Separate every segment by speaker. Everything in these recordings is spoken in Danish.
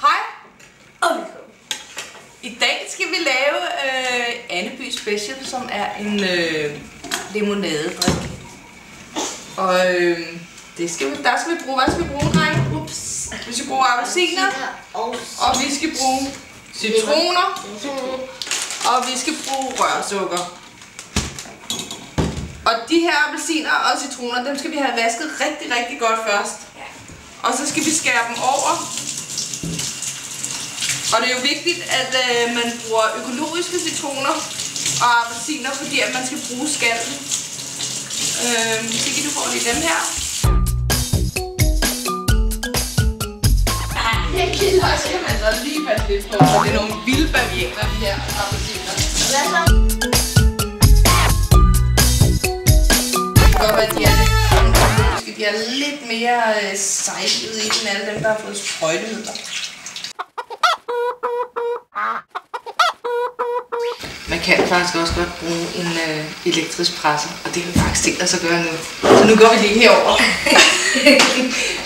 Speaker 1: Hej og velkommen. I dag skal vi lave Anneby Special, som er en limonadedrik. Og der skal vi bruge, hvad skal vi bruge, drenge? Ups. Vi skal bruge appelsiner, og vi skal bruge citroner, og vi skal bruge rørsukker. Og de her appelsiner og citroner, dem skal vi have vasket rigtig, rigtig godt først. Og så skal vi skære dem over. Og det er jo vigtigt, at man bruger økologiske citroner og appelsiner, fordi at man skal bruge skallen. Sigge, du får lige dem her. Og så kan man så lige passe lidt på, for det er nogle vilde bavianer, de her appelsiner. Det kan godt være, at de er lidt mere sejlede i den, alle dem, der har fået sprøjtemidler. Man kan faktisk også godt bruge en elektrisk presser, og det har vi faktisk tænkt os at gøre nu. Så nu går vi lige herover.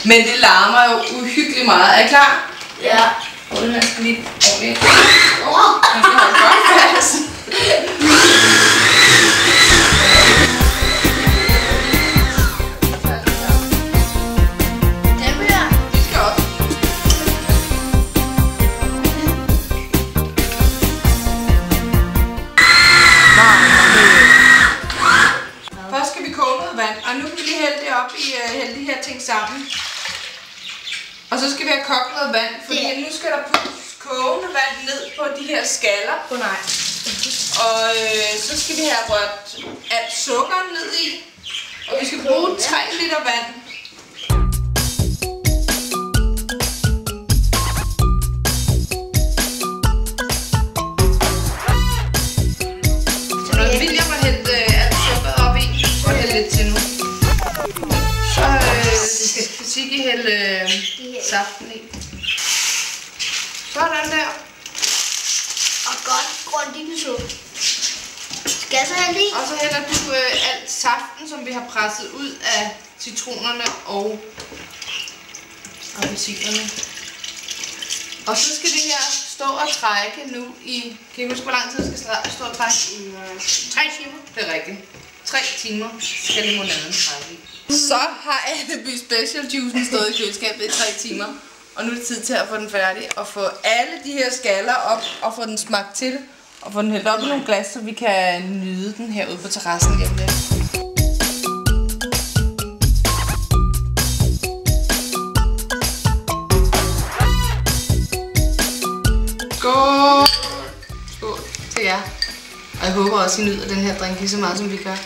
Speaker 1: Men det larmer jo uhyggeligt meget. Er I klar?
Speaker 2: Ja.
Speaker 1: Uden jeg skal lige ordentligt. Man skal holde godt fast. Og nu kan vi lige hælde det op i hælde de her ting sammen. Og så skal vi have kogt noget vand, fordi nu skal der puttes kogende vand ned på de her skaller.
Speaker 2: Nej.
Speaker 1: Og så skal vi have rørt alt sukker ned i. Og vi skal bruge 3 liter vand. Så når William har hældt alt sukkeret op i, og hælde lidt til nu. Så skal Sigge hælde saften i. Sådan der.
Speaker 2: Og godt grundigt med suppe. Skal jeg så hælde i?
Speaker 1: Og så hælder du alt saften, som vi har presset ud af citronerne og appelsinerne. Og så skal det her stå og trække nu i... Kan I huske, hvor lang tid det skal stå og trække?
Speaker 2: 3 timer.
Speaker 1: Det er rigtigt. 3 timer skal limonaden trække i. Så har Anneby Special Juicen stået i køleskabet i 3 timer. Og nu er det tid til at få den færdig og få alle de her skaller op og få den smagt til. Og få den hældt op i nogle glas, så vi kan nyde den herude på terrassen hjemme lidt. Skål! Skål til jer. Og jeg håber også, I nyder den her drink lige så meget, som vi gør.